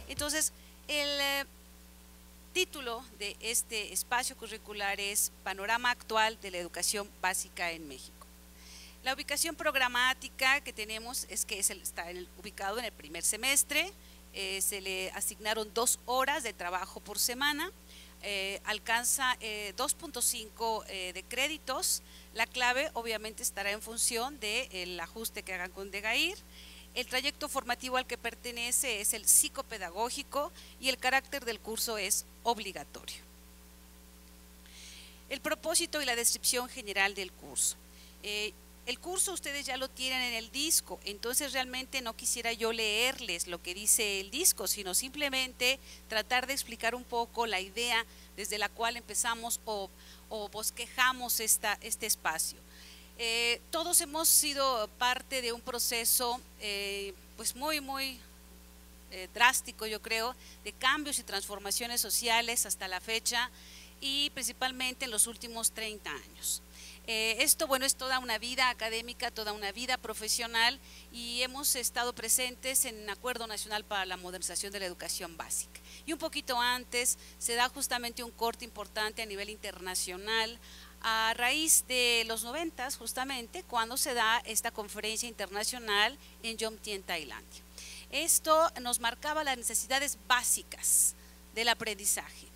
Entonces, el título de este espacio curricular es Panorama actual de la educación básica en México. La ubicación programática que tenemos es que está ubicado en el primer semestre, se le asignaron 2 horas de trabajo por semana, alcanza 2.5 de créditos. La clave obviamente estará en función del ajuste que hagan con DEGAIR. El trayecto formativo al que pertenece es el psicopedagógico y el carácter del curso es obligatorio. El propósito y la descripción general del curso. El curso ustedes ya lo tienen en el disco, entonces realmente no quisiera yo leerles lo que dice el disco, sino simplemente tratar de explicar un poco la idea desde la cual empezamos o bosquejamos este espacio. Todos hemos sido parte de un proceso pues muy drástico, yo creo, de cambios y transformaciones sociales hasta la fecha y principalmente en los últimos 30 años. Esto, bueno, es toda una vida académica, toda una vida profesional y hemos estado presentes en el Acuerdo Nacional para la Modernización de la Educación Básica. Y un poquito antes se da justamente un corte importante a nivel internacional a raíz de los 90 justamente cuando se da esta conferencia internacional en Jomtien, Tailandia. Esto nos marcaba las necesidades básicas del aprendizaje.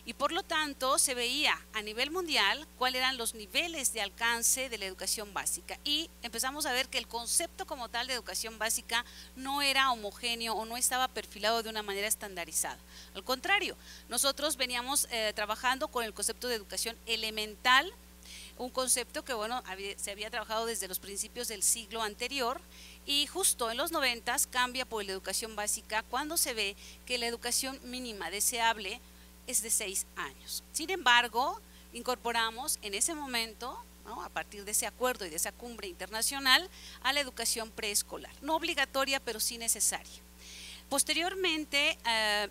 Y por lo tanto se veía a nivel mundial cuáles eran los niveles de alcance de la educación básica y empezamos a ver que el concepto como tal de educación básica no era homogéneo o no estaba perfilado de una manera estandarizada. Al contrario, nosotros veníamos trabajando con el concepto de educación elemental, un concepto que bueno, se había trabajado desde los principios del siglo anterior y justo en los 90 cambia por la educación básica cuando se ve que la educación mínima deseable es de 6 años. Sin embargo, incorporamos en ese momento, ¿no?, a partir de ese acuerdo y de esa cumbre internacional, a la educación preescolar, no obligatoria, pero sí necesaria. Posteriormente,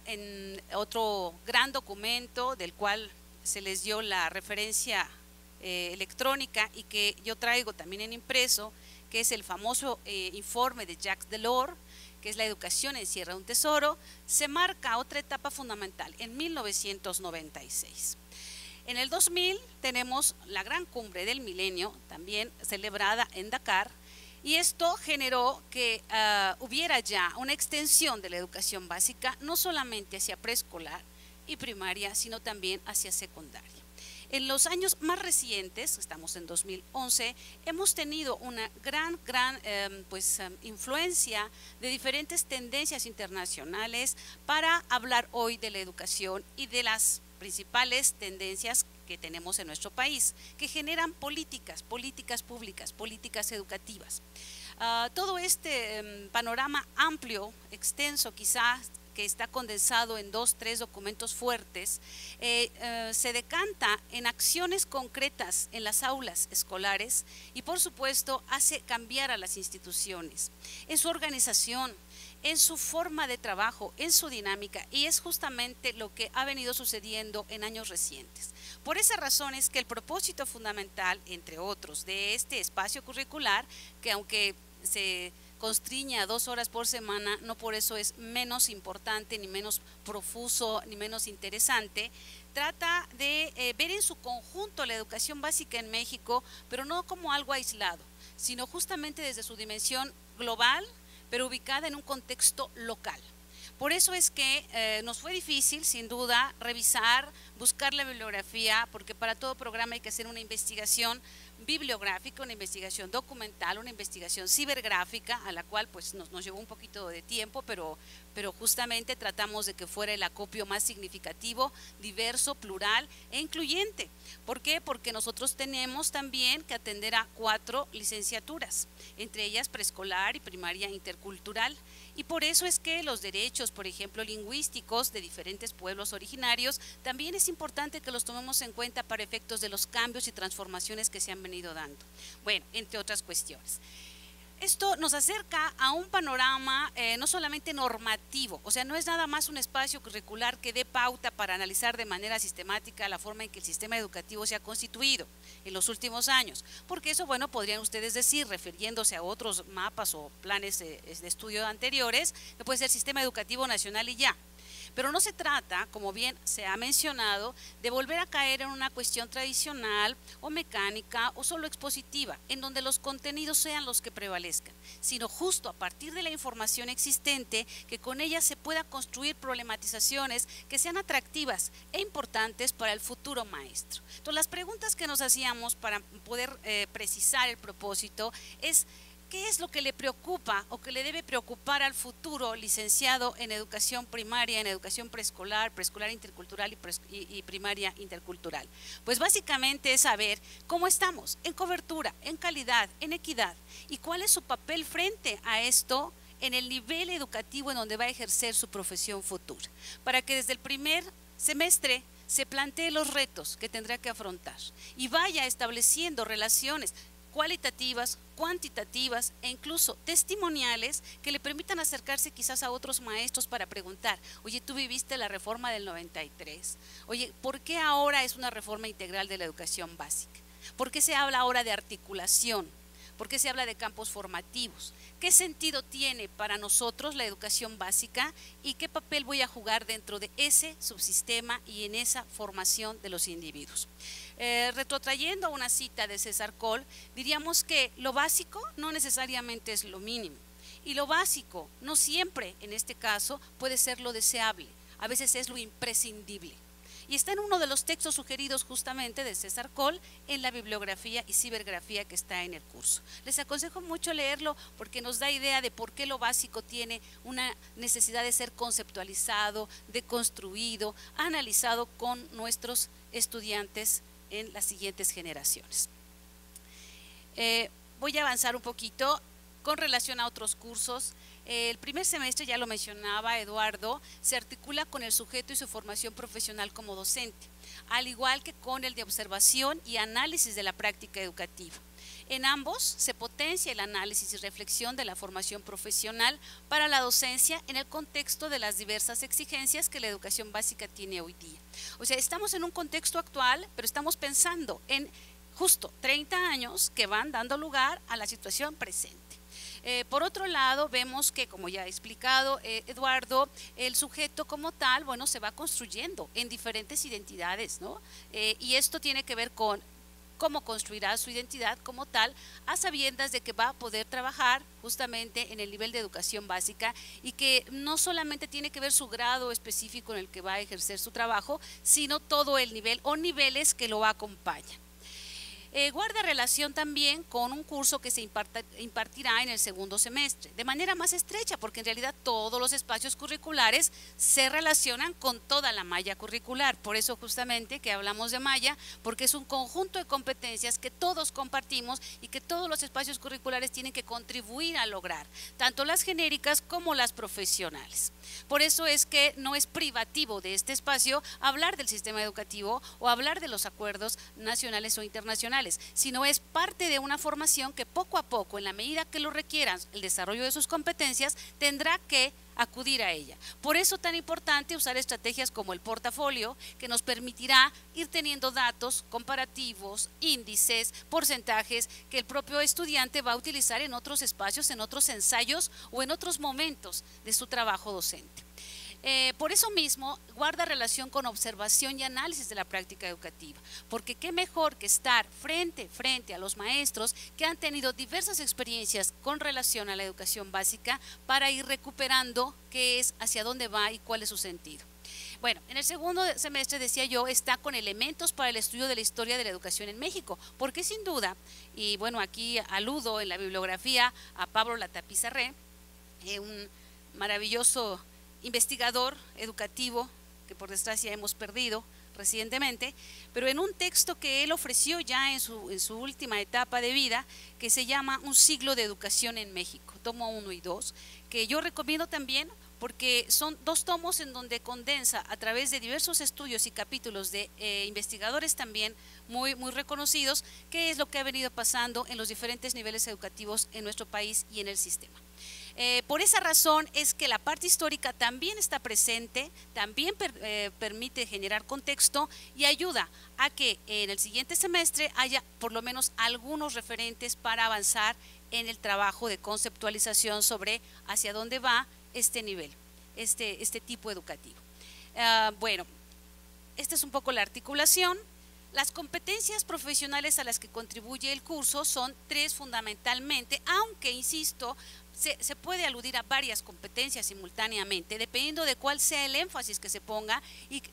en otro gran documento del cual se les dio la referencia electrónica y que yo traigo también en impreso, que es el famoso informe de Jacques Delors, que es la educación encierra un tesoro, se marca otra etapa fundamental en 1996. En el 2000 tenemos la gran cumbre del milenio, también celebrada en Dakar, y esto generó que hubiera ya una extensión de la educación básica, no solamente hacia preescolar y primaria, sino también hacia secundaria. En los años más recientes, estamos en 2011, hemos tenido una gran influencia de diferentes tendencias internacionales para hablar hoy de la educación y de las principales tendencias que tenemos en nuestro país, que generan políticas públicas, políticas educativas. Todo este panorama amplio, extenso quizás, que está condensado en 2, 3 documentos fuertes, se decanta en acciones concretas en las aulas escolares y por supuesto hace cambiar a las instituciones, en su organización, en su forma de trabajo, en su dinámica, y es justamente lo que ha venido sucediendo en años recientes. Por esa razón es que el propósito fundamental, entre otros, de este espacio curricular, que aunque se constriña a 2 horas por semana, no por eso es menos importante, ni menos profuso, ni menos interesante, trata de ver en su conjunto la educación básica en México, pero no como algo aislado, sino justamente desde su dimensión global, pero ubicada en un contexto local. Por eso es que nos fue difícil, sin duda, revisar, buscar la bibliografía, porque para todo programa hay que hacer una investigación bibliográfica, una investigación documental, una investigación cibergráfica, a la cual pues nos llevó un poquito de tiempo, pero justamente tratamos de que fuera el acopio más significativo, diverso, plural e incluyente. ¿Por qué? Porque nosotros tenemos también que atender a 4 licenciaturas, entre ellas preescolar y primaria intercultural. Y por eso es que los derechos, por ejemplo, lingüísticos de diferentes pueblos originarios, también es importante que los tomemos en cuenta para efectos de los cambios y transformaciones que se han venido dando. Bueno, entre otras cuestiones. Esto nos acerca a un panorama no solamente normativo, o sea, no es nada más un espacio curricular que dé pauta para analizar de manera sistemática la forma en que el sistema educativo se ha constituido en los últimos años, porque eso, bueno, podrían ustedes decir, refiriéndose a otros mapas o planes de estudio anteriores, que puede ser sistema educativo nacional y ya. Pero no se trata, como bien se ha mencionado, de volver a caer en una cuestión tradicional o mecánica o solo expositiva, en donde los contenidos sean los que prevalezcan, sino justo a partir de la información existente, que con ella se pueda construir problematizaciones que sean atractivas e importantes para el futuro maestro. Entonces, las preguntas que nos hacíamos para poder precisar el propósito es: ¿qué es lo que le preocupa o que le debe preocupar al futuro licenciado en educación primaria, en educación preescolar, preescolar intercultural y primaria intercultural? Pues básicamente es saber cómo estamos en cobertura, en calidad, en equidad, y cuál es su papel frente a esto en el nivel educativo en donde va a ejercer su profesión futura, para que desde el primer semestre se plantee los retos que tendrá que afrontar y vaya estableciendo relaciones cualitativas, cuantitativas e incluso testimoniales que le permitan acercarse quizás a otros maestros para preguntar: oye, tú viviste la reforma del 93, oye, ¿por qué ahora es una reforma integral de la educación básica? ¿Por qué se habla ahora de articulación? ¿Por qué se habla de campos formativos? ¿Qué sentido tiene para nosotros la educación básica y qué papel voy a jugar dentro de ese subsistema y en esa formación de los individuos? Retrotrayendo a una cita de César Coll, diríamos que lo básico no necesariamente es lo mínimo, y lo básico no siempre, en este caso, puede ser lo deseable, a veces es lo imprescindible. Y está en uno de los textos sugeridos justamente de César Coll en la bibliografía y cibergrafía que está en el curso. Les aconsejo mucho leerlo porque nos da idea de por qué lo básico tiene una necesidad de ser conceptualizado, deconstruido, analizado con nuestros estudiantes en las siguientes generaciones. Voy a avanzar un poquito con relación a otros cursos. El primer semestre, ya lo mencionaba Eduardo, se articula con el sujeto y su formación profesional como docente, al igual que con el de observación y análisis de la práctica educativa. En ambos se potencia el análisis y reflexión de la formación profesional para la docencia en el contexto de las diversas exigencias que la educación básica tiene hoy día. O sea, estamos en un contexto actual, pero estamos pensando en justo 30 años que van dando lugar a la situación presente. Por otro lado, vemos que, como ya ha explicado Eduardo, el sujeto como tal, bueno, se va construyendo en diferentes identidades, ¿no? Y esto tiene que ver con cómo construirá su identidad como tal, a sabiendas de que va a poder trabajar justamente en el nivel de educación básica, y que no solamente tiene que ver su grado específico en el que va a ejercer su trabajo, sino todo el nivel o niveles que lo acompañan. Guarda relación también con un curso que se impartirá en el segundo semestre, de manera más estrecha, porque en realidad todos los espacios curriculares se relacionan con toda la malla curricular. Por eso justamente que hablamos de malla, porque es un conjunto de competencias que todos compartimos y que todos los espacios curriculares tienen que contribuir a lograr, tanto las genéricas como las profesionales. Por eso es que no es privativo de este espacio hablar del sistema educativo o hablar de los acuerdos nacionales o internacionales, sino es parte de una formación que poco a poco, en la medida que lo requieran el desarrollo de sus competencias, tendrá que acudir a ella. Por eso tan importante usar estrategias como el portafolio, que nos permitirá ir teniendo datos comparativos, índices, porcentajes que el propio estudiante va a utilizar en otros espacios, en otros ensayos o en otros momentos de su trabajo docente. Por eso mismo guarda relación con observación y análisis de la práctica educativa, porque qué mejor que estar frente a los maestros que han tenido diversas experiencias con relación a la educación básica para ir recuperando qué es, hacia dónde va y cuál es su sentido. Bueno, en el segundo semestre, decía yo, está con elementos para el estudio de la historia de la educación en México, porque sin duda, y bueno, aquí aludo en la bibliografía a Pablo Latapizarré, un maravilloso investigador educativo que por desgracia hemos perdido recientemente, pero en un texto que él ofreció ya en su última etapa de vida, que se llama Un siglo de educación en México, tomo 1 y 2, que yo recomiendo también porque son 2 tomos en donde condensa a través de diversos estudios y capítulos de investigadores también muy reconocidos qué es lo que ha venido pasando en los diferentes niveles educativos en nuestro país y en el sistema. Por esa razón es que la parte histórica también está presente, también permite generar contexto y ayuda a que en el siguiente semestre haya por lo menos algunos referentes para avanzar en el trabajo de conceptualización sobre hacia dónde va este nivel, este tipo educativo. Bueno, esta es un poco la articulación. Las competencias profesionales a las que contribuye el curso son 3 fundamentalmente, aunque insisto, se puede aludir a varias competencias simultáneamente, dependiendo de cuál sea el énfasis que se ponga y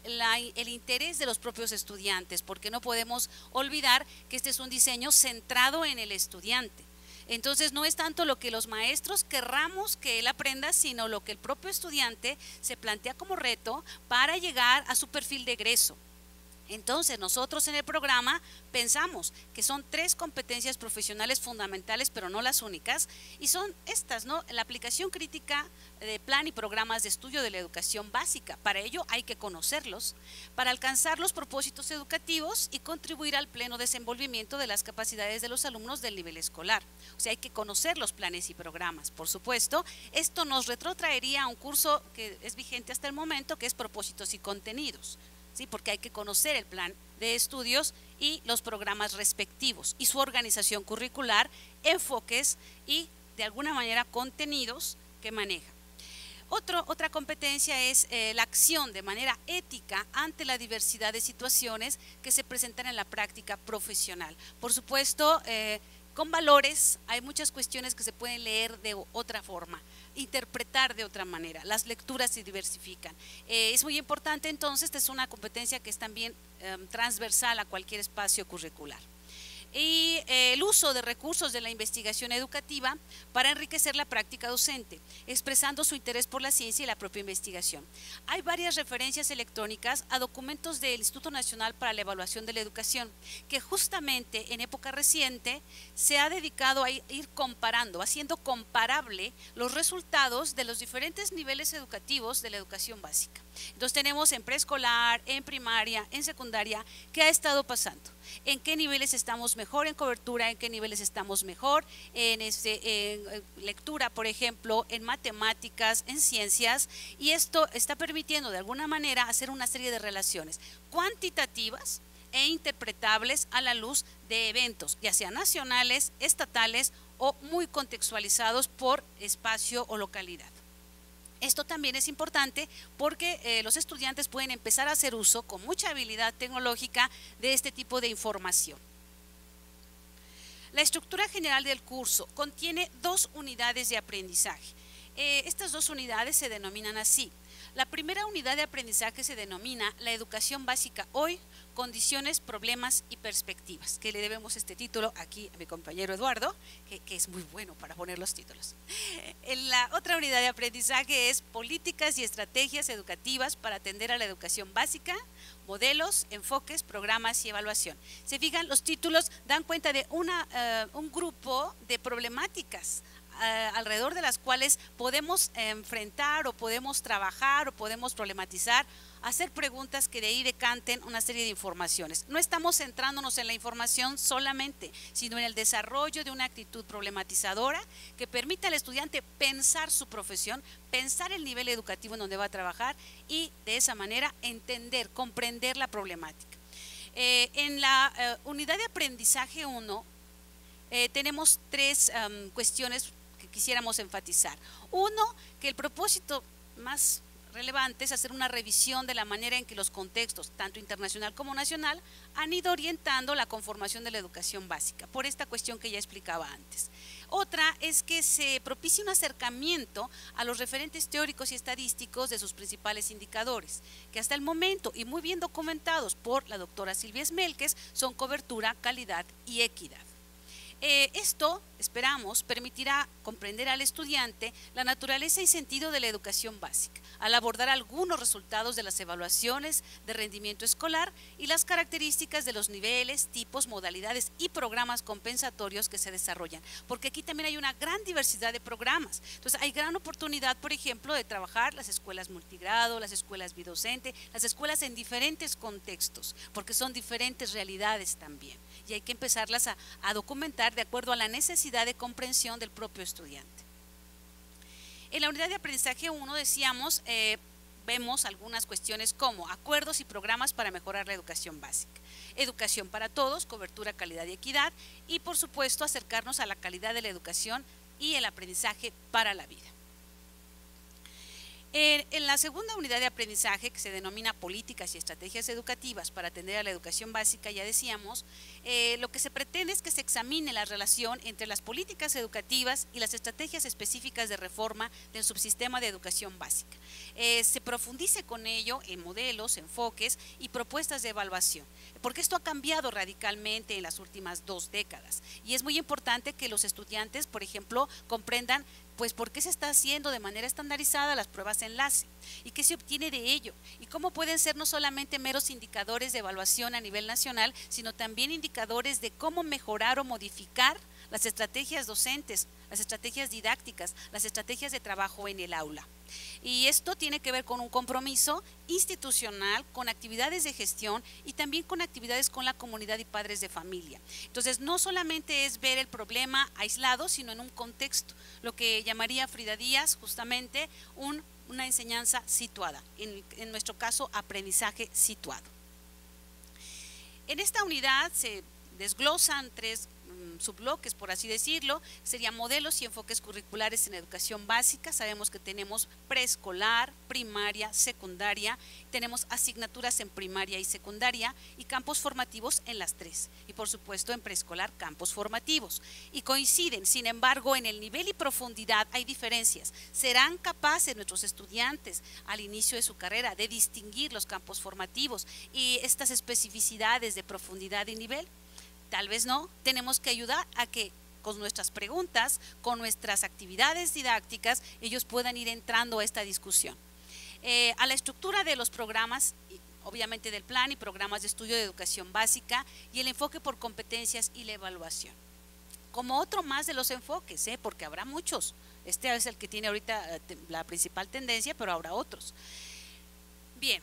el interés de los propios estudiantes, porque no podemos olvidar que este es un diseño centrado en el estudiante. Entonces no es tanto lo que los maestros querramos que él aprenda, sino lo que el propio estudiante se plantea como reto para llegar a su perfil de egreso. Entonces nosotros en el programa pensamos que son 3 competencias profesionales fundamentales, pero no las únicas, y son estas, ¿no? La aplicación crítica de plan y programas de estudio de la educación básica. Para ello hay que conocerlos, para alcanzar los propósitos educativos y contribuir al pleno desenvolvimiento de las capacidades de los alumnos del nivel escolar. O sea, hay que conocer los planes y programas, por supuesto. Esto nos retrotraería a un curso que es vigente hasta el momento, que es propósitos y contenidos. ¿Sí? Porque hay que conocer el plan de estudios y los programas respectivos y su organización curricular, enfoques y de alguna manera contenidos que maneja. Otra competencia es la acción de manera ética ante la diversidad de situaciones que se presentan en la práctica profesional. Por supuesto, con valores hay muchas cuestiones que se pueden leer de otra forma, interpretar de otra manera, las lecturas se diversifican. Es muy importante entonces, esta es una competencia que es también transversal a cualquier espacio curricular. Y el uso de recursos de la investigación educativa para enriquecer la práctica docente, expresando su interés por la ciencia y la propia investigación. Hay varias referencias electrónicas a documentos del Instituto Nacional para la Evaluación de la Educación, que justamente en época reciente se ha dedicado a ir comparando, haciendo comparable los resultados de los diferentes niveles educativos de la educación básica. Entonces tenemos en preescolar, en primaria, en secundaria, ¿qué ha estado pasando? ¿En qué niveles estamos mejor en cobertura? ¿En qué niveles estamos mejor en lectura, por ejemplo, en matemáticas, en ciencias? Y esto está permitiendo de alguna manera hacer una serie de relaciones cuantitativas e interpretables a la luz de eventos, ya sean nacionales, estatales o muy contextualizados por espacio o localidad. Esto también es importante porque los estudiantes pueden empezar a hacer uso con mucha habilidad tecnológica de este tipo de información. La estructura general del curso contiene 2 unidades de aprendizaje. Estas 2 unidades se denominan así. La primera unidad de aprendizaje se denomina La educación básica hoy, condiciones, problemas y perspectivas, que le debemos este título aquí a mi compañero Eduardo, que es muy bueno para poner los títulos. La otra unidad de aprendizaje es Políticas y estrategias educativas para atender a la educación básica, modelos, enfoques, programas y evaluación. Se fijan, los títulos dan cuenta de un grupo de problemáticas alrededor de las cuales podemos enfrentar o podemos trabajar o podemos problematizar, hacer preguntas que de ahí decanten una serie de informaciones. No estamos centrándonos en la información solamente, sino en el desarrollo de una actitud problematizadora que permita al estudiante pensar su profesión, pensar el nivel educativo en donde va a trabajar y de esa manera entender, comprender la problemática. En la unidad de aprendizaje 1 tenemos 3 cuestiones que quisiéramos enfatizar. Uno, que el propósito más relevante es hacer una revisión de la manera en que los contextos, tanto internacional como nacional, han ido orientando la conformación de la educación básica, por esta cuestión que ya explicaba antes. Otra es que se propicie un acercamiento a los referentes teóricos y estadísticos de sus principales indicadores, que hasta el momento, y muy bien documentados por la doctora Silvia Smelkes, son cobertura, calidad y equidad. Esto, esperamos, permitirá comprender al estudiante la naturaleza y sentido de la educación básica, al abordar algunos resultados de las evaluaciones de rendimiento escolar y las características de los niveles, tipos, modalidades y programas compensatorios que se desarrollan, porque aquí también hay una gran diversidad de programas. Entonces hay gran oportunidad, por ejemplo, de trabajar las escuelas multigrado, las escuelas bidocente, las escuelas en diferentes contextos, porque son diferentes realidades también, y hay que empezarlas a documentar de acuerdo a la necesidad de comprensión del propio estudiante. En la unidad de aprendizaje 1 decíamos, vemos algunas cuestiones como acuerdos y programas para mejorar la educación básica, educación para todos, cobertura, calidad y equidad, y por supuesto acercarnos a la calidad de la educación y el aprendizaje para la vida. En la segunda unidad de aprendizaje, que se denomina políticas y estrategias educativas para atender a la educación básica, ya decíamos, lo que se pretende es que se examine la relación entre las políticas educativas y las estrategias específicas de reforma del subsistema de educación básica. Se profundice con ello en modelos, enfoques y propuestas de evaluación, porque esto ha cambiado radicalmente en las últimas 2 décadas y es muy importante que los estudiantes, por ejemplo, comprendan pues por qué se está haciendo de manera estandarizada las pruebas de enlace y qué se obtiene de ello y cómo pueden ser no solamente meros indicadores de evaluación a nivel nacional, sino también indicadores de cómo mejorar o modificar las estrategias docentes, las estrategias didácticas, las estrategias de trabajo en el aula. Y esto tiene que ver con un compromiso institucional, con actividades de gestión y también con actividades con la comunidad y padres de familia. Entonces, no solamente es ver el problema aislado, sino en un contexto, lo que llamaría Frida Díaz justamente una enseñanza situada, en nuestro caso, aprendizaje situado. En esta unidad se desglosan 3 subbloques, por así decirlo, serían modelos y enfoques curriculares en educación básica. Sabemos que tenemos preescolar, primaria, secundaria, tenemos asignaturas en primaria y secundaria y campos formativos en las 3, y por supuesto en preescolar campos formativos, y coinciden. Sin embargo, en el nivel y profundidad hay diferencias. ¿Serán capaces nuestros estudiantes al inicio de su carrera de distinguir los campos formativos y estas especificidades de profundidad y nivel? Tal vez no. Tenemos que ayudar a que con nuestras preguntas, con nuestras actividades didácticas, ellos puedan ir entrando a esta discusión. A la estructura de los programas, obviamente del plan y programas de estudio de educación básica, y el enfoque por competencias y la evaluación. Como otro más de los enfoques, porque habrá muchos. Este es el que tiene ahorita la principal tendencia, pero habrá otros. Bien.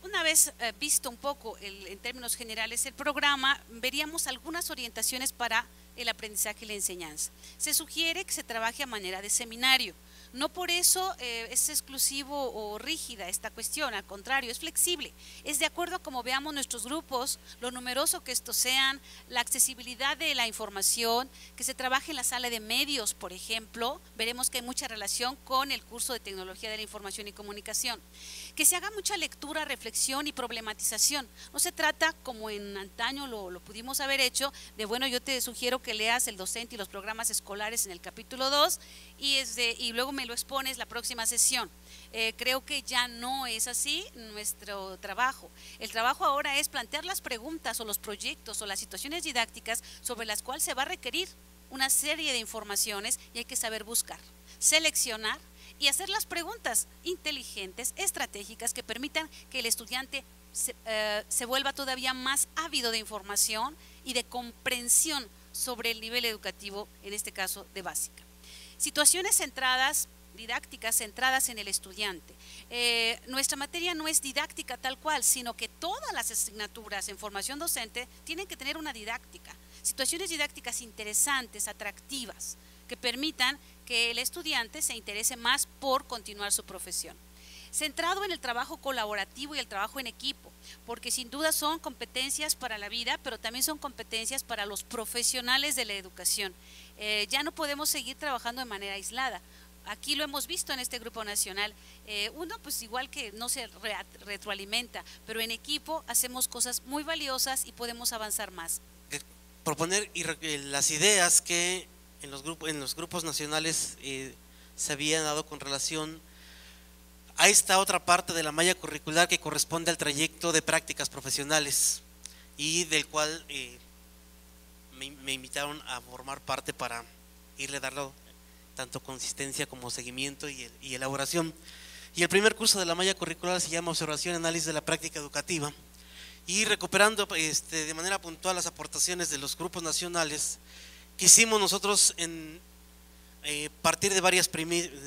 Una vez visto un poco en términos generales el programa, veríamos algunas orientaciones para el aprendizaje y la enseñanza. Se sugiere que se trabaje a manera de seminario. No por eso es exclusivo o rígida esta cuestión, al contrario, es flexible. Es de acuerdo a cómo veamos nuestros grupos, lo numeroso que estos sean, la accesibilidad de la información, que se trabaje en la sala de medios, por ejemplo. Veremos que hay mucha relación con el curso de Tecnología de la Información y Comunicación. Que se haga mucha lectura, reflexión y problematización. No se trata, como en antaño lo pudimos haber hecho, de bueno, yo te sugiero que leas el docente y los programas escolares en el capítulo 2 y luego me lo expones la próxima sesión. Creo que ya no es así nuestro trabajo. El trabajo ahora es plantear las preguntas o los proyectos o las situaciones didácticas sobre las cuales se va a requerir una serie de informaciones y hay que saber buscar, seleccionar y hacer las preguntas inteligentes, estratégicas, que permitan que el estudiante se vuelva todavía más ávido de información y de comprensión sobre el nivel educativo, en este caso de básica. Situaciones centradas, didácticas centradas en el estudiante. Nuestra materia no es didáctica tal cual, sino que todas las asignaturas en formación docente tienen que tener una didáctica. Situaciones didácticas interesantes, atractivas, que permitan que el estudiante se interese más por continuar su profesión. Centrado en el trabajo colaborativo y el trabajo en equipo, porque sin duda son competencias para la vida, pero también son competencias para los profesionales de la educación. Ya no podemos seguir trabajando de manera aislada. aquí lo hemos visto en este grupo nacional, uno pues igual que no se retroalimenta, pero en equipo hacemos cosas muy valiosas y podemos avanzar más. Proponer las ideas que en los grupos nacionales se habían dado con relación a esta otra parte de la malla curricular que corresponde al trayecto de prácticas profesionales y del cual me invitaron a formar parte para irle dando tanto consistencia como seguimiento y elaboración. Y el primer curso de la malla curricular se llama Observación y Análisis de la Práctica Educativa, y recuperando de manera puntual las aportaciones de los grupos nacionales, quisimos nosotros partir de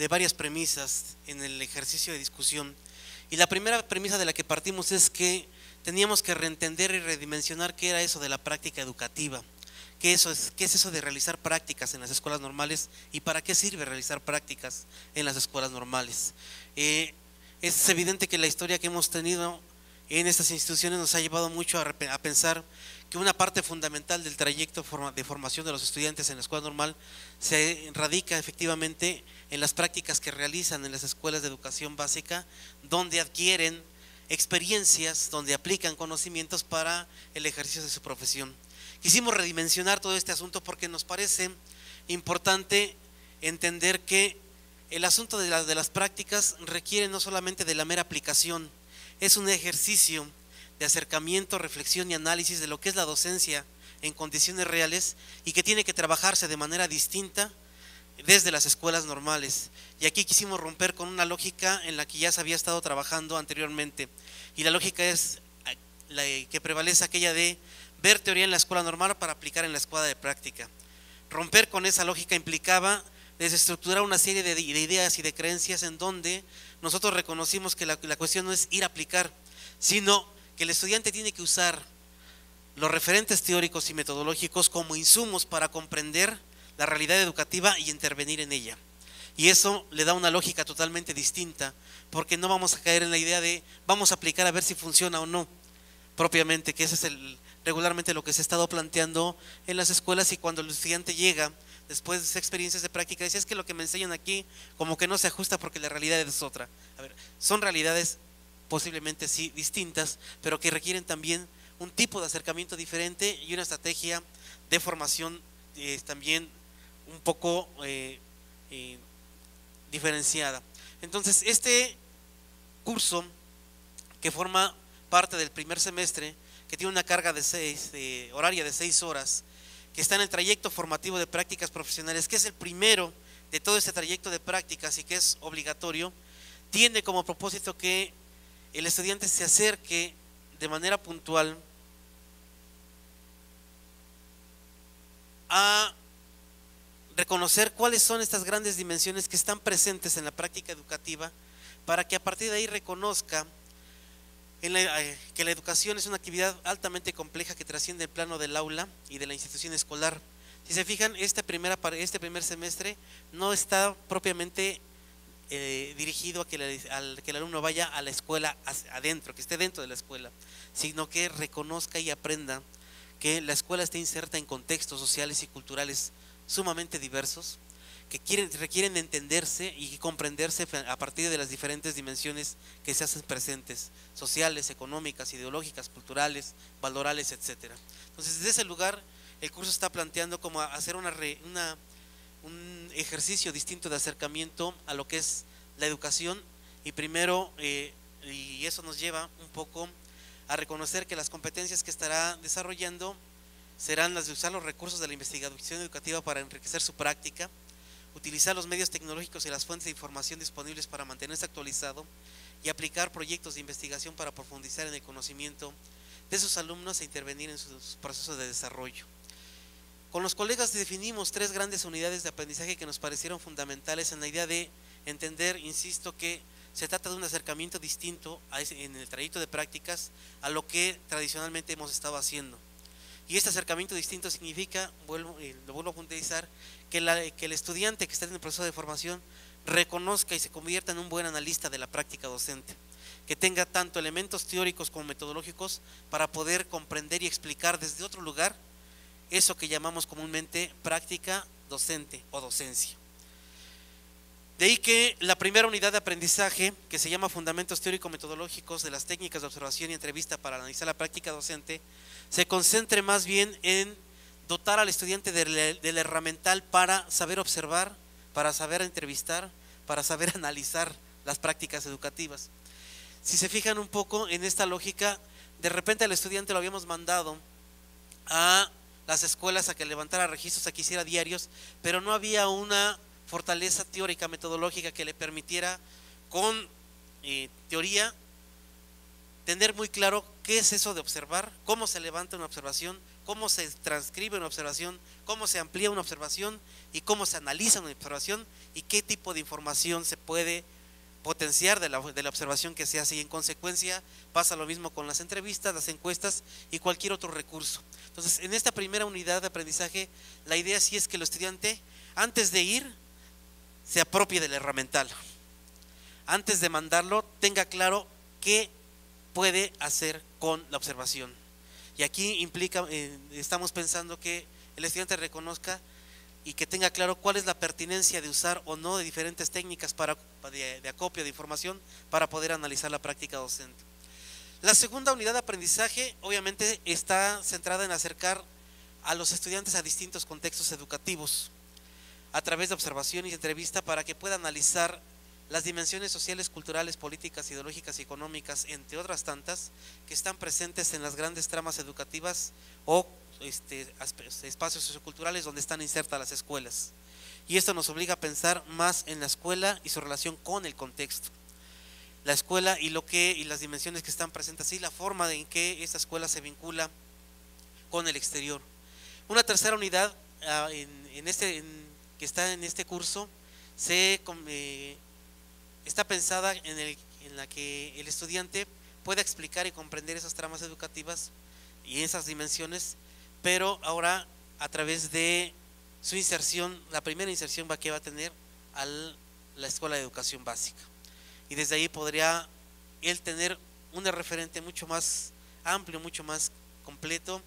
varias premisas en el ejercicio de discusión. Y la primera premisa de la que partimos es que teníamos que reentender y redimensionar qué era eso de la práctica educativa, qué es eso de realizar prácticas en las escuelas normales y para qué sirve realizar prácticas en las escuelas normales. Es evidente que la historia que hemos tenido en estas instituciones nos ha llevado mucho a pensar que una parte fundamental del trayecto de formación de los estudiantes en la escuela normal se radica efectivamente en las prácticas que realizan en las escuelas de educación básica, donde adquieren experiencias, donde aplican conocimientos para el ejercicio de su profesión. Quisimos redimensionar todo este asunto porque nos parece importante entender que el asunto de las prácticas requiere no solamente de la mera aplicación, es un ejercicio de acercamiento, reflexión y análisis de lo que es la docencia en condiciones reales y que tiene que trabajarse de manera distinta desde las escuelas normales. Y aquí quisimos romper con una lógica en la que ya se había estado trabajando anteriormente, y la lógica es la que prevalece, aquella de ver teoría en la escuela normal para aplicar en la escuela de práctica. Romper con esa lógica implicaba desestructurar una serie de ideas y de creencias en donde nosotros reconocimos que la cuestión no es ir a aplicar, sino que el estudiante tiene que usar los referentes teóricos y metodológicos como insumos para comprender la realidad educativa y intervenir en ella. Y eso le da una lógica totalmente distinta, porque no vamos a caer en la idea de vamos a aplicar a ver si funciona o no, propiamente, que ese es regularmente lo que se ha estado planteando en las escuelas, y cuando el estudiante llega después de esas experiencias de práctica, dice, es que lo que me enseñan aquí como que no se ajusta porque la realidad es otra. A ver, son realidades posiblemente sí distintas, pero que requieren también un tipo de acercamiento diferente y una estrategia de formación también un poco diferenciada. Entonces, este curso, que forma parte del primer semestre, que tiene una carga horaria de 6 horas, que está en el trayecto formativo de prácticas profesionales, que es el primero de todo este trayecto de prácticas y que es obligatorio, tiene como propósito que el estudiante se acerque de manera puntual a reconocer cuáles son estas grandes dimensiones que están presentes en la práctica educativa, para que a partir de ahí reconozca que la educación es una actividad altamente compleja que trasciende el plano del aula y de la institución escolar. Si se fijan, este primer semestre no está propiamente dirigido a que el alumno vaya a la escuela adentro, que esté dentro de la escuela, sino que reconozca y aprenda que la escuela está inserta en contextos sociales y culturales sumamente diversos, que requieren entenderse y comprenderse a partir de las diferentes dimensiones que se hacen presentes, sociales, económicas, ideológicas, culturales, valorales, etc. Entonces, desde ese lugar, el curso está planteando como hacer un ejercicio distinto de acercamiento a lo que es la educación, y primero, y eso nos lleva un poco a reconocer que las competencias que estará desarrollando serán las de usar los recursos de la investigación educativa para enriquecer su práctica, utilizar los medios tecnológicos y las fuentes de información disponibles para mantenerse actualizado, y aplicar proyectos de investigación para profundizar en el conocimiento de sus alumnos e intervenir en sus procesos de desarrollo. Con los colegas definimos 3 grandes unidades de aprendizaje que nos parecieron fundamentales en la idea de entender, insisto, que se trata de un acercamiento distinto en el trayecto de prácticas a lo que tradicionalmente hemos estado haciendo. Y este acercamiento distinto significa, lo vuelvo a puntualizar, que el estudiante que está en el proceso de formación reconozca y se convierta en un buen analista de la práctica docente, que tenga tanto elementos teóricos como metodológicos para poder comprender y explicar desde otro lugar eso que llamamos comúnmente práctica docente o docencia. De ahí que la primera unidad de aprendizaje, que se llama Fundamentos Teórico-Metodológicos de las Técnicas de Observación y Entrevista para analizar la práctica docente, se concentre más bien en dotar al estudiante del herramental para saber observar, para saber entrevistar, para saber analizar las prácticas educativas. Si se fijan un poco en esta lógica, de repente al estudiante lo habíamos mandado a las escuelas a que levantara registros, a que hiciera diarios, pero no había una fortaleza teórica metodológica que le permitiera con teoría tener muy claro qué es eso de observar, cómo se levanta una observación, cómo se transcribe una observación, cómo se amplía una observación y cómo se analiza una observación y qué tipo de información se puede potenciar de la observación que se hace, y en consecuencia pasa lo mismo con las entrevistas, las encuestas y cualquier otro recurso. Entonces, en esta primera unidad de aprendizaje, la idea sí es que el estudiante, antes de ir, se apropie del herramental. Antes de mandarlo, tenga claro qué puede hacer con la observación. Y aquí implica, estamos pensando que el estudiante reconozca y que tenga claro cuál es la pertinencia de usar o no de diferentes técnicas de acopio de información para poder analizar la práctica docente. La segunda unidad de aprendizaje obviamente está centrada en acercar a los estudiantes a distintos contextos educativos a través de observación y entrevista para que pueda analizar las dimensiones sociales, culturales, políticas, ideológicas y económicas, entre otras tantas, que están presentes en las grandes tramas educativas o espacios socioculturales donde están insertas las escuelas. Y esto nos obliga a pensar más en la escuela y su relación con el contexto. La escuela y las dimensiones que están presentes y la forma en que esta escuela se vincula con el exterior. Una tercera unidad que está en este curso está pensada en la que el estudiante pueda explicar y comprender esas tramas educativas y esas dimensiones, pero ahora a través de su inserción, la primera inserción que va a tener a la Escuela de Educación Básica. Y desde ahí podría él tener un referente mucho más amplio, mucho más completo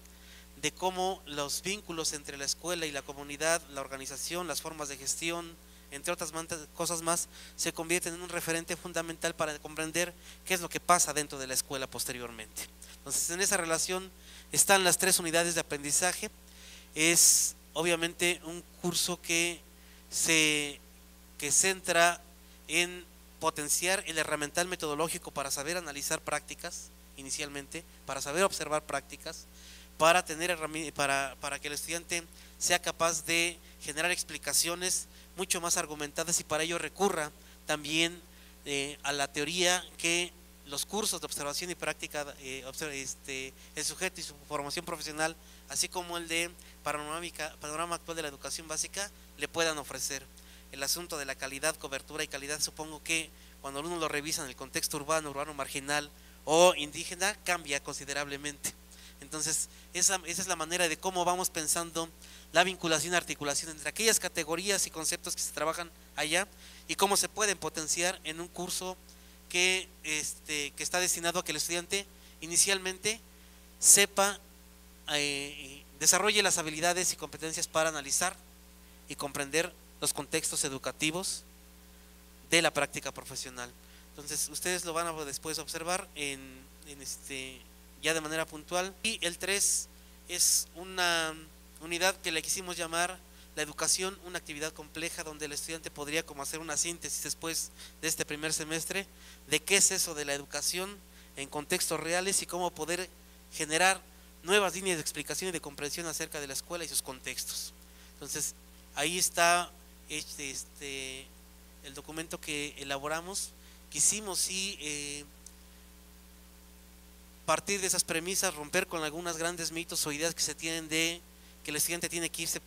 de cómo los vínculos entre la escuela y la comunidad, la organización, las formas de gestión, entre otras cosas más, se convierten en un referente fundamental para comprender qué es lo que pasa dentro de la escuela posteriormente. Entonces, en esa relación están las tres unidades de aprendizaje. Es obviamente un curso que centra en potenciar el herramental metodológico para saber analizar prácticas inicialmente, para saber observar prácticas, para que el estudiante sea capaz de generar explicaciones mucho más argumentadas y para ello recurra también a la teoría que los cursos de observación y práctica, el sujeto y su formación profesional, así como el de panorama actual de la educación básica, le puedan ofrecer. El asunto de la calidad, cobertura y calidad, supongo que cuando uno lo revisa en el contexto urbano marginal o indígena, cambia considerablemente. Entonces, esa es la manera de cómo vamos pensando la vinculación y articulación entre aquellas categorías y conceptos que se trabajan allá y cómo se pueden potenciar en un curso que está destinado a que el estudiante inicialmente sepa, desarrolle las habilidades y competencias para analizar y comprender los contextos educativos de la práctica profesional. Entonces, ustedes lo van a después observar ya de manera puntual. Y el 3 es una unidad que le quisimos llamar la educación, una actividad compleja, donde el estudiante podría como hacer una síntesis después de este primer semestre de qué es eso de la educación en contextos reales y cómo poder generar nuevas líneas de explicación y de comprensión acerca de la escuela y sus contextos. Entonces, ahí está el documento que elaboramos. Quisimos partir de esas premisas, romper con algunos grandes mitos o ideas que se tienen de que el estudiante tiene que irse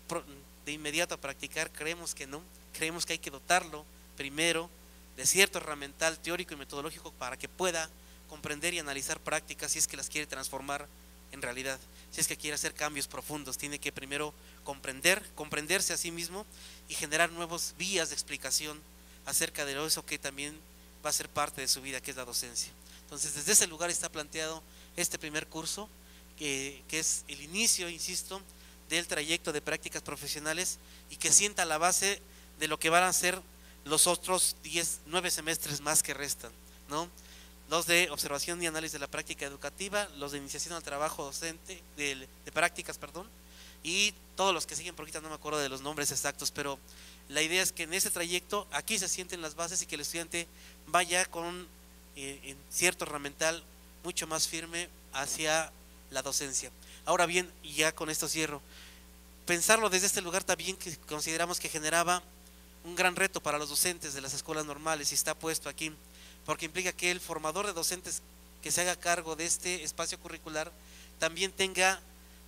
de inmediato a practicar. Creemos que no, creemos que hay que dotarlo primero de cierto herramental teórico y metodológico para que pueda comprender y analizar prácticas si es que las quiere transformar en realidad. Si es que quiere hacer cambios profundos, tiene que primero comprenderse a sí mismo y generar nuevas vías de explicación acerca de eso que también va a ser parte de su vida, que es la docencia. Entonces, desde ese lugar está planteado este primer curso, que es el inicio, insisto, del trayecto de prácticas profesionales y que sienta la base de lo que van a ser los otros 9 semestres más que restan, ¿no? Los de observación y análisis de la práctica educativa, los de iniciación al trabajo docente, de prácticas, perdón, y todos los que siguen, por ahorita no me acuerdo de los nombres exactos, pero la idea es que en ese trayecto aquí se sienten las bases y que el estudiante vaya con en cierto herramental mucho más firme hacia la docencia. Ahora bien, y ya con esto cierro, pensarlo desde este lugar también que consideramos que generaba un gran reto para los docentes de las escuelas normales y está puesto aquí, porque implica que el formador de docentes que se haga cargo de este espacio curricular también tenga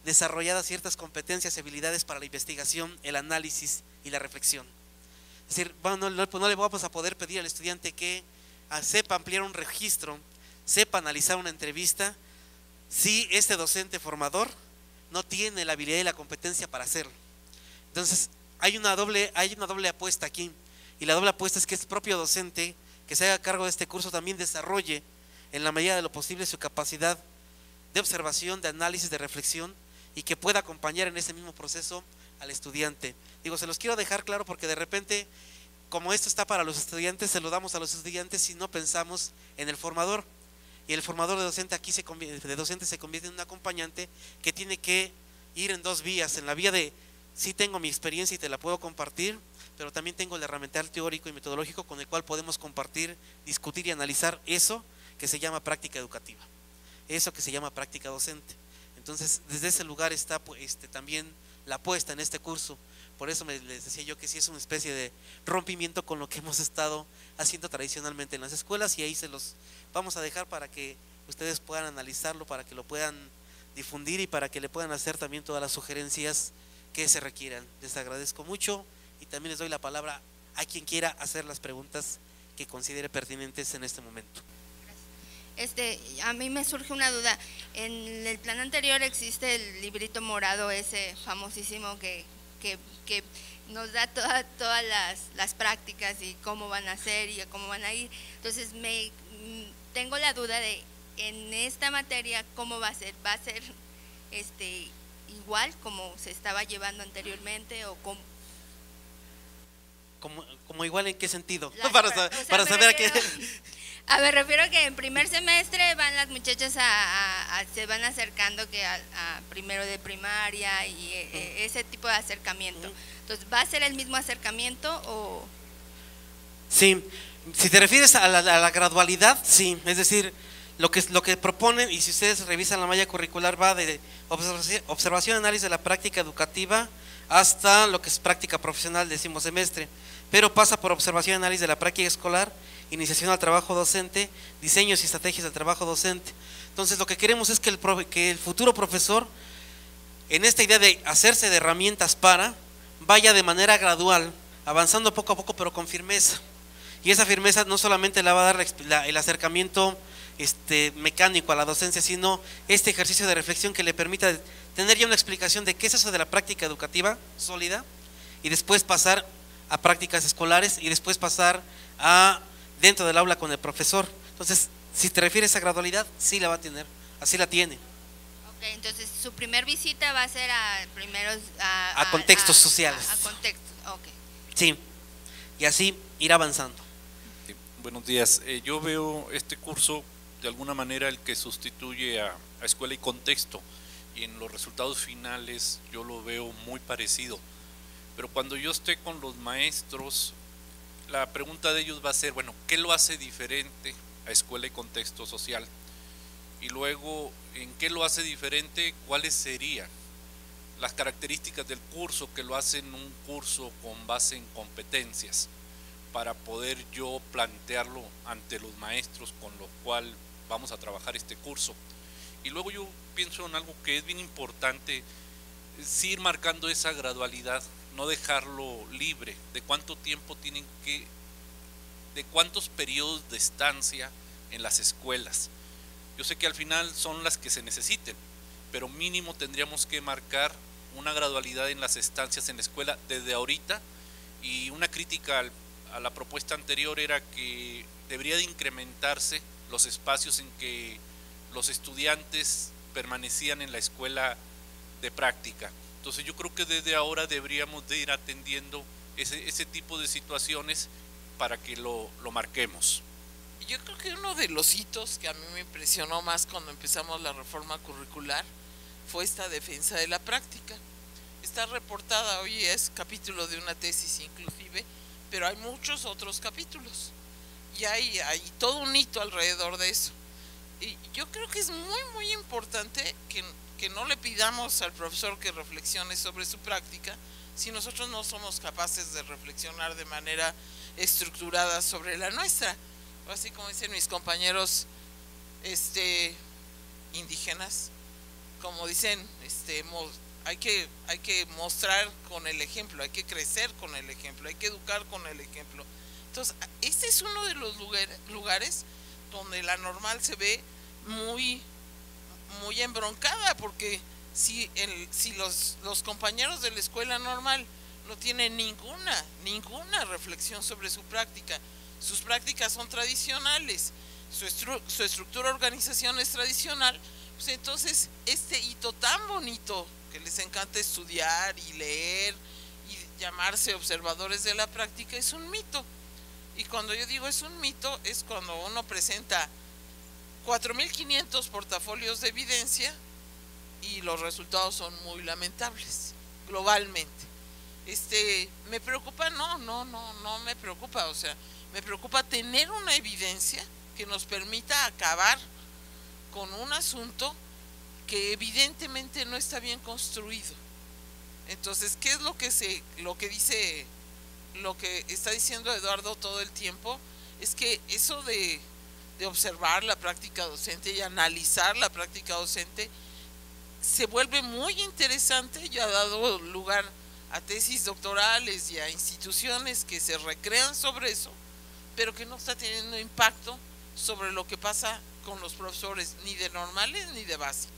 desarrolladas ciertas competencias y habilidades para la investigación, el análisis y la reflexión. Es decir, bueno, no le vamos a poder pedir al estudiante que sepa ampliar un registro, sepa analizar una entrevista, si este docente formador no tiene la habilidad y la competencia para hacerlo. Entonces, hay una doble apuesta aquí, y la doble apuesta es que el propio docente que se haga cargo de este curso también desarrolle en la medida de lo posible su capacidad de observación, de análisis, de reflexión, y que pueda acompañar en ese mismo proceso al estudiante. Digo, se los quiero dejar claro porque de repente, como esto está para los estudiantes, se lo damos a los estudiantes si no pensamos en el formador. Y el formador de docente aquí se convierte en un acompañante que tiene que ir en dos vías, en la vía de sí tengo mi experiencia y te la puedo compartir, pero también tengo el herramental teórico y metodológico con el cual podemos compartir, discutir y analizar eso que se llama práctica educativa, eso que se llama práctica docente. Entonces, desde ese lugar está también la apuesta en este curso. Por eso les decía yo que sí es una especie de rompimiento con lo que hemos estado haciendo tradicionalmente en las escuelas, y ahí se los vamos a dejar para que ustedes puedan analizarlo, para que lo puedan difundir y para que le puedan hacer también todas las sugerencias que se requieran. Les agradezco mucho y también les doy la palabra a quien quiera hacer las preguntas que considere pertinentes en este momento. A mí me surge una duda. En el plan anterior existe el librito morado, ese famosísimo que nos da todas las prácticas y cómo van a ser y cómo van a ir. Entonces tengo la duda de en esta materia cómo va a ser. ¿Va a ser igual como se estaba llevando anteriormente o cómo? ¿Como igual en qué sentido? Para saber a qué… Me refiero a que en primer semestre van las muchachas se van acercando que a primero de primaria y ese tipo de acercamiento. Entonces, ¿va a ser el mismo acercamiento o...? Sí, si te refieres a la gradualidad, sí, es decir, lo que proponen, y si ustedes revisan la malla curricular, va de observación y análisis de la práctica educativa hasta lo que es práctica profesional del 10º semestre, pero pasa por observación y análisis de la práctica escolar, iniciación al trabajo docente, diseños y estrategias del trabajo docente. Entonces lo que queremos es que el futuro profesor, en esta idea de hacerse de herramientas vaya de manera gradual, avanzando poco a poco pero con firmeza, y esa firmeza no solamente la va a dar el acercamiento mecánico a la docencia, sino este ejercicio de reflexión que le permita tener ya una explicación de qué es eso de la práctica educativa sólida, y después pasar a prácticas escolares y después pasar a dentro del aula con el profesor. Entonces, si te refieres a gradualidad, sí la va a tener, así la tiene. Ok, entonces su primer visita va a ser a contextos sociales. A contextos, ok. Sí, y así ir avanzando. Sí, buenos días. Yo veo este curso de alguna manera el que sustituye a escuela y contexto, y en los resultados finales yo lo veo muy parecido. Pero cuando yo esté con los maestros, la pregunta de ellos va a ser, bueno, ¿qué lo hace diferente a escuela y contexto social? Y luego, ¿en qué lo hace diferente? ¿Cuáles serían las características del curso que lo hacen un curso con base en competencias, para poder yo plantearlo ante los maestros con lo cual vamos a trabajar este curso? Y luego yo pienso en algo que es bien importante, es ir marcando esa gradualidad, no dejarlo libre, de cuánto tiempo de cuántos periodos de estancia en las escuelas. Yo sé que al final son las que se necesiten, pero mínimo tendríamos que marcar una gradualidad en las estancias en la escuela desde ahorita. Y una crítica a la propuesta anterior era que debería de incrementarse los espacios en que los estudiantes permanecían en la escuela de práctica. Entonces yo creo que desde ahora deberíamos de ir atendiendo ese tipo de situaciones para que lo marquemos? Yo creo que uno de los hitos que a mí me impresionó más cuando empezamos la reforma curricular fue esta defensa de la práctica. Está reportada, hoy es capítulo de una tesis inclusive, pero hay muchos otros capítulos y hay todo un hito alrededor de eso. Y yo creo que es muy importante que no le pidamos al profesor que reflexione sobre su práctica si nosotros no somos capaces de reflexionar de manera estructurada sobre la nuestra. Así como dicen mis compañeros indígenas, como dicen, hay que mostrar con el ejemplo, hay que crecer con el ejemplo, hay que educar con el ejemplo. Entonces, este es uno de los lugares donde la normal se ve muy embroncada, porque si los compañeros de la escuela normal no tienen ninguna reflexión sobre su práctica, sus prácticas son tradicionales, su estructura de organización es tradicional, pues entonces este hito tan bonito que les encanta estudiar y leer y llamarse observadores de la práctica es un mito. Y cuando yo digo es un mito, es cuando uno presenta 4.500 portafolios de evidencia y los resultados son muy lamentables globalmente. ¿Me preocupa? No me preocupa, o sea, me preocupa tener una evidencia que nos permita acabar con un asunto que evidentemente no está bien construido. Entonces, ¿qué es lo que está diciendo Eduardo todo el tiempo? Es que eso de observar la práctica docente y analizar la práctica docente se vuelve muy interesante y ha dado lugar a tesis doctorales y a instituciones que se recrean sobre eso, pero que no está teniendo impacto sobre lo que pasa con los profesores, ni de normales ni de básica.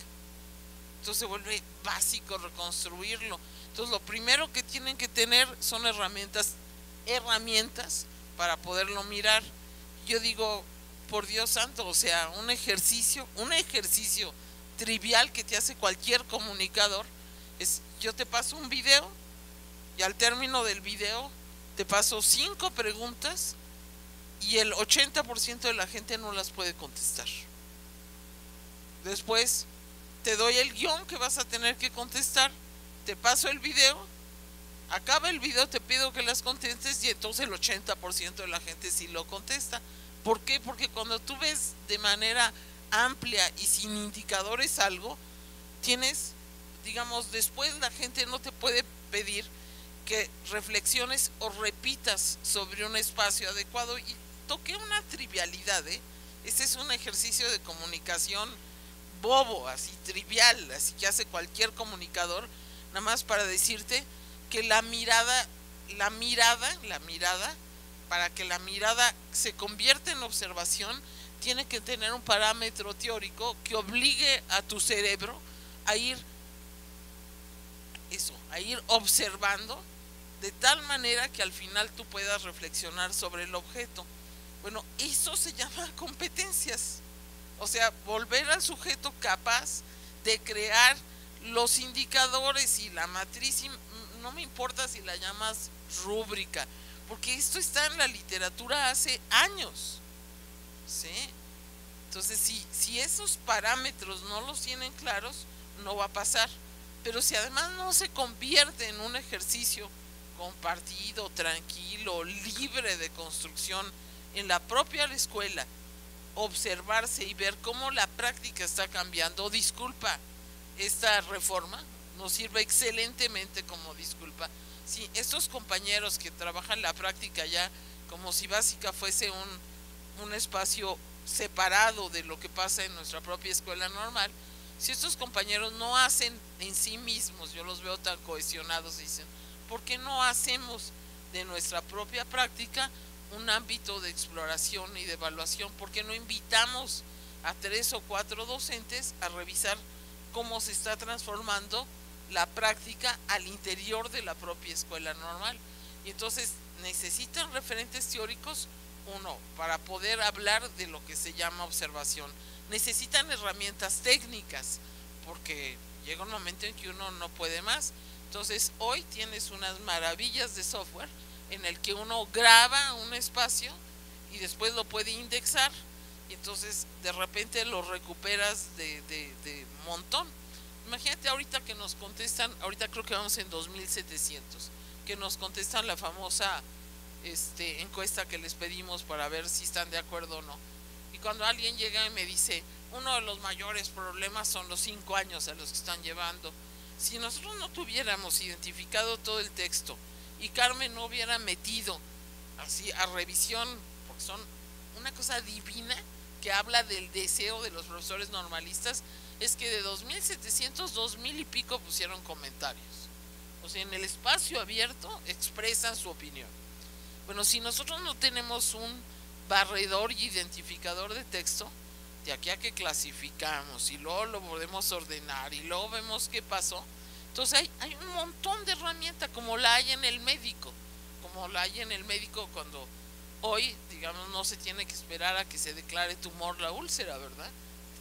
Entonces se vuelve básico reconstruirlo. Entonces lo primero que tienen que tener son herramientas para poderlo mirar. Yo digo, por Dios santo, o sea, un ejercicio trivial que te hace cualquier comunicador es: yo te paso un video y al término del video te paso 5 preguntas y el 80% de la gente no las puede contestar. Después te doy el guión que vas a tener que contestar, te paso el video, acaba el video, te pido que las contestes y entonces el 80% de la gente sí lo contesta. ¿Por qué? Porque cuando tú ves de manera amplia y sin indicadores algo, tienes, digamos, después la gente no te puede pedir que reflexiones o repitas sobre un espacio adecuado. Y toqué una trivialidad, este es un ejercicio de comunicación bobo, así trivial, así que hace cualquier comunicador, nada más para decirte que la mirada, para que la mirada se convierta en observación, tiene que tener un parámetro teórico que obligue a tu cerebro a ir observando de tal manera que al final tú puedas reflexionar sobre el objeto. Bueno, eso se llama competencias, o sea, volver al sujeto capaz de crear los indicadores y la matriz. No me importa si la llamas rúbrica, porque esto está en la literatura hace años, ¿sí? Entonces, si esos parámetros no los tienen claros, no va a pasar. Pero si además no se convierte en un ejercicio compartido, tranquilo, libre de construcción en la propia escuela, observarse y ver cómo la práctica está cambiando. Disculpa, esta reforma nos sirve excelentemente como disculpa. Si estos compañeros que trabajan la práctica ya como si básica fuese un espacio separado de lo que pasa en nuestra propia escuela normal, si estos compañeros no hacen en sí mismos, yo los veo tan cohesionados, dicen, ¿por qué no hacemos de nuestra propia práctica un ámbito de exploración y de evaluación? ¿Por qué no invitamos a 3 o 4 docentes a revisar cómo se está transformando la práctica al interior de la propia escuela normal? Y entonces necesitan referentes teóricos, uno, para poder hablar de lo que se llama observación. Necesitan herramientas técnicas, porque llega un momento en que uno no puede más. Entonces hoy tienes unas maravillas de software en el que uno graba un espacio y después lo puede indexar, y entonces de repente lo recuperas de montón. Imagínate ahorita que nos contestan, ahorita creo que vamos en 2700, que nos contestan la famosa encuesta que les pedimos para ver si están de acuerdo o no. Y cuando alguien llega y me dice, uno de los mayores problemas son los 5 años a los que están llevando. Si nosotros no tuviéramos identificado todo el texto y Carmen no hubiera metido así a revisión, porque son una cosa divina que habla del deseo de los profesores normalistas, es que de 2700, 2000 y pico pusieron comentarios. O sea, en el espacio abierto expresan su opinión. Bueno, si nosotros no tenemos un barredor y identificador de texto, de aquí a que clasificamos y luego lo podemos ordenar y luego vemos qué pasó, entonces hay un montón de herramientas, como la hay en el médico, cuando hoy, digamos, no se tiene que esperar a que se declare tumor la úlcera, ¿verdad?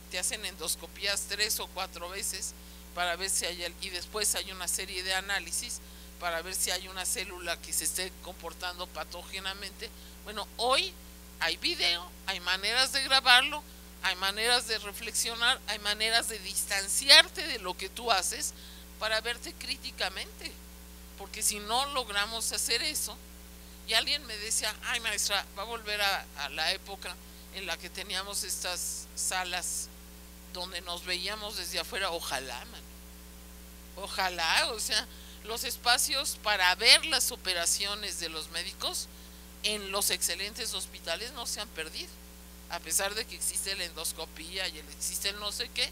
Te hacen endoscopías 3 o 4 veces para ver si hay, y después hay una serie de análisis para ver si hay una célula que se esté comportando patógenamente. Bueno, hoy hay video, hay maneras de grabarlo, hay maneras de reflexionar, hay maneras de distanciarte de lo que tú haces para verte críticamente, porque si no logramos hacer eso, y alguien me decía, ay maestra, va a volver a la época en la que teníamos estas salas donde nos veíamos desde afuera. Ojalá, man, ojalá, o sea, los espacios para ver las operaciones de los médicos en los excelentes hospitales no se han perdido, a pesar de que existe la endoscopía y existe el no sé qué.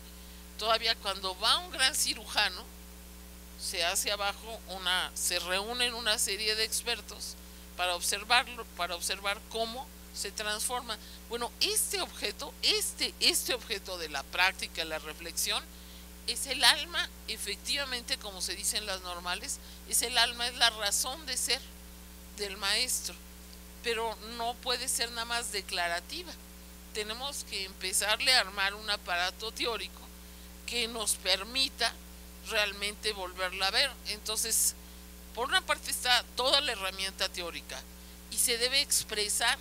Todavía cuando va un gran cirujano, se hace abajo se reúnen una serie de expertos para observarlo, para observar cómo se transforma. Bueno, este objeto de la práctica, la reflexión, es el alma, efectivamente, como se dice en las normales, es el alma, es la razón de ser del maestro, pero no puede ser nada más declarativa. Tenemos que empezarle a armar un aparato teórico que nos permita realmente volverla a ver. Entonces, por una parte está toda la herramienta teórica y se debe expresar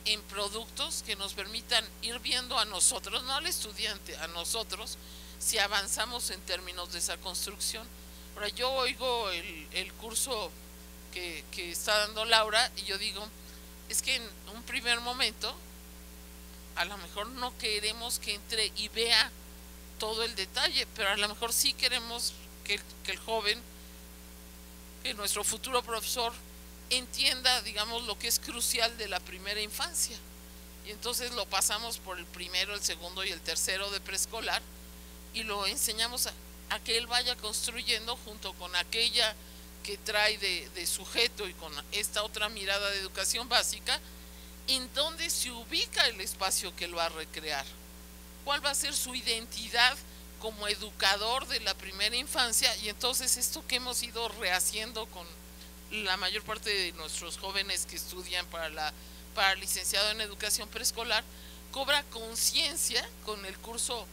en productos que nos permitan ir viendo a nosotros, no al estudiante, a nosotros, si avanzamos en términos de esa construcción. Ahora, yo oigo el curso que está dando Laura y yo digo, es que en un primer momento a lo mejor no queremos que entre y vea todo el detalle, pero a lo mejor sí queremos que el joven, que nuestro futuro profesor entienda, digamos, lo que es crucial de la primera infancia, y entonces lo pasamos por el primero, el segundo y el tercero de preescolar y lo enseñamos a que él vaya construyendo junto con aquella que trae de sujeto y con esta otra mirada de educación básica, en dónde se ubica el espacio que lo va a recrear, cuál va a ser su identidad como educador de la primera infancia. Y entonces esto que hemos ido rehaciendo con la mayor parte de nuestros jóvenes que estudian para licenciado en educación preescolar, cobra conciencia con el curso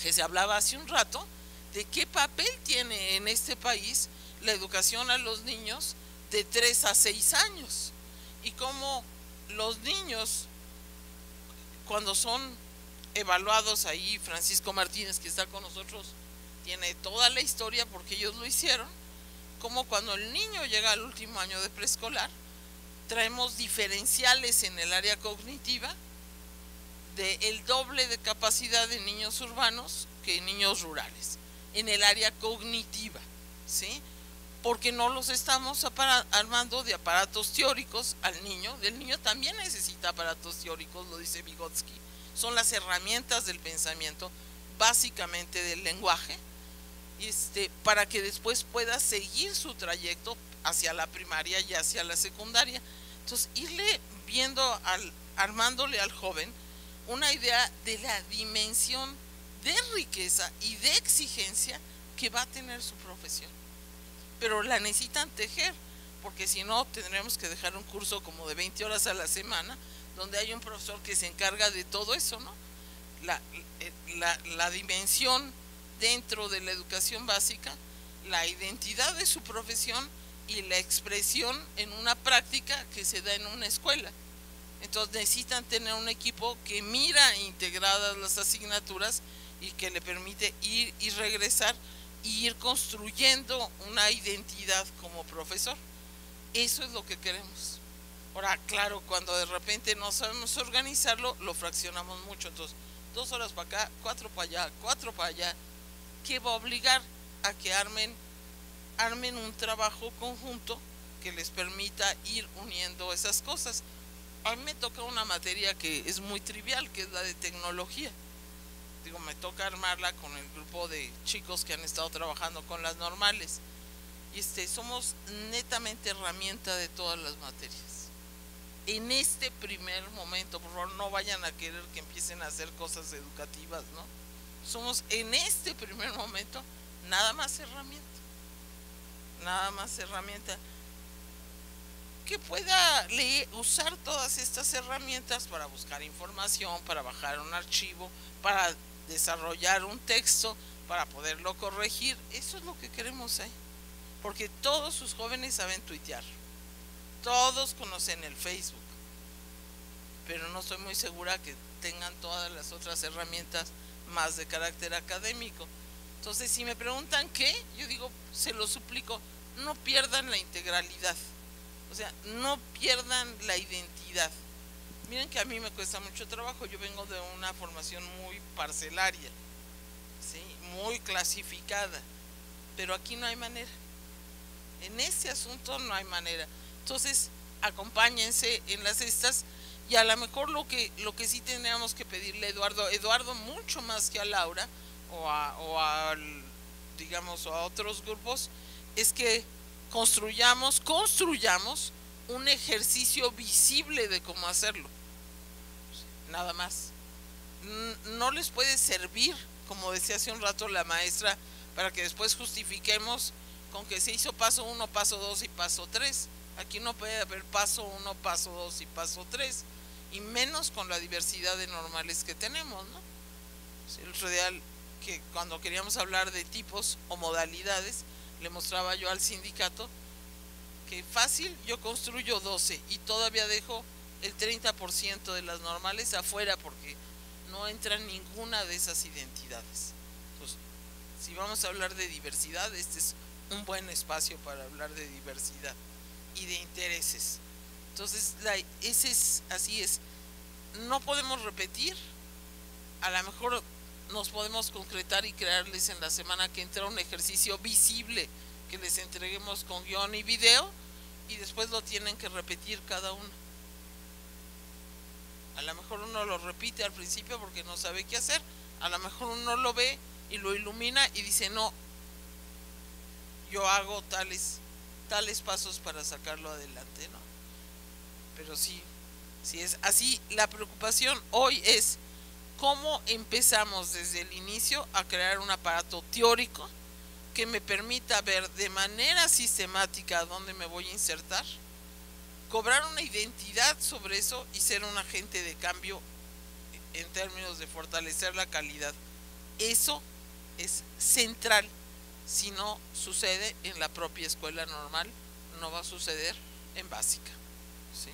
que se hablaba hace un rato, de qué papel tiene en este país la educación a los niños de 3 a 6 años, y cómo los niños, cuando son evaluados, ahí Francisco Martínez, que está con nosotros, tiene toda la historia porque ellos lo hicieron, como cuando el niño llega al último año de preescolar, traemos diferenciales en el área cognitiva del doble de capacidad de niños urbanos que niños rurales, en el área cognitiva, ¿sí? Porque no los estamos armando de aparatos teóricos al niño. El niño también necesita aparatos teóricos, lo dice Vygotsky, son las herramientas del pensamiento, básicamente del lenguaje, para que después pueda seguir su trayecto hacia la primaria y hacia la secundaria. Entonces, irle viendo, armándole al joven una idea de la dimensión de riqueza y de exigencia que va a tener su profesión, pero la necesitan tejer, porque si no tendremos que dejar un curso como de 20 horas a la semana, donde hay un profesor que se encarga de todo eso, ¿no? La dimensión dentro de la educación básica, la identidad de su profesión y la expresión en una práctica que se da en una escuela. Entonces necesitan tener un equipo que mira integradas las asignaturas y que le permite ir y regresar y ir construyendo una identidad como profesor. Eso es lo que queremos. Ahora, claro, cuando de repente no sabemos organizarlo, lo fraccionamos mucho. Entonces, 2 horas para acá, 4 para allá, 4 para allá, que va a obligar a que armen un trabajo conjunto que les permita ir uniendo esas cosas. A mí me toca una materia que es muy trivial, que es la de tecnología. Digo, me toca armarla con el grupo de chicos que han estado trabajando con las normales. Y somos netamente herramienta de todas las materias. En este primer momento, por favor, no vayan a querer que empiecen a hacer cosas educativas, ¿no? Somos en este primer momento nada más herramienta. Nada más herramienta que pueda usar todas estas herramientas para buscar información, para bajar un archivo, para desarrollar un texto, para poderlo corregir. Eso es lo que queremos ahí, porque todos sus jóvenes saben tuitear, todos conocen el Facebook, pero no estoy muy segura que tengan todas las otras herramientas más de carácter académico. Entonces, si me preguntan qué, yo digo, se lo suplico, no pierdan la integralidad. O sea, no pierdan la identidad. Miren que a mí me cuesta mucho trabajo. Yo vengo de una formación muy parcelaria, ¿sí? Muy clasificada, pero aquí no hay manera. En ese asunto no hay manera. Entonces, acompáñense en las estas, y a lo mejor lo que sí tendríamos que pedirle a Eduardo mucho más que a Laura o a otros grupos, es que construyamos un ejercicio visible de cómo hacerlo. Nada más. No les puede servir, como decía hace un rato la maestra, para que después justifiquemos con que se hizo paso 1, paso 2 y paso 3. Aquí no puede haber paso 1, paso 2 y paso 3, y menos con la diversidad de normales que tenemos, ¿no? El otro día, que cuando queríamos hablar de tipos o modalidades, le mostraba yo al sindicato que fácil yo construyo 12 y todavía dejo el 30% de las normales afuera porque no entra ninguna de esas identidades. Entonces, si vamos a hablar de diversidad, este es un buen espacio para hablar de diversidad y de intereses. Entonces, así es. No podemos repetir, a lo mejor nos podemos concretar y crearles en la semana que entra un ejercicio visible que les entreguemos con guión y video, y después lo tienen que repetir cada uno. A lo mejor uno lo repite al principio porque no sabe qué hacer, a lo mejor uno lo ve y lo ilumina y dice, no, yo hago tales pasos para sacarlo adelante, ¿no? Pero sí es así. La preocupación hoy es cómo empezamos desde el inicio a crear un aparato teórico que me permita ver de manera sistemática dónde me voy a insertar, cobrar una identidad sobre eso y ser un agente de cambio en términos de fortalecer la calidad. Eso es central. Si no sucede en la propia escuela normal, no va a suceder en básica, ¿sí?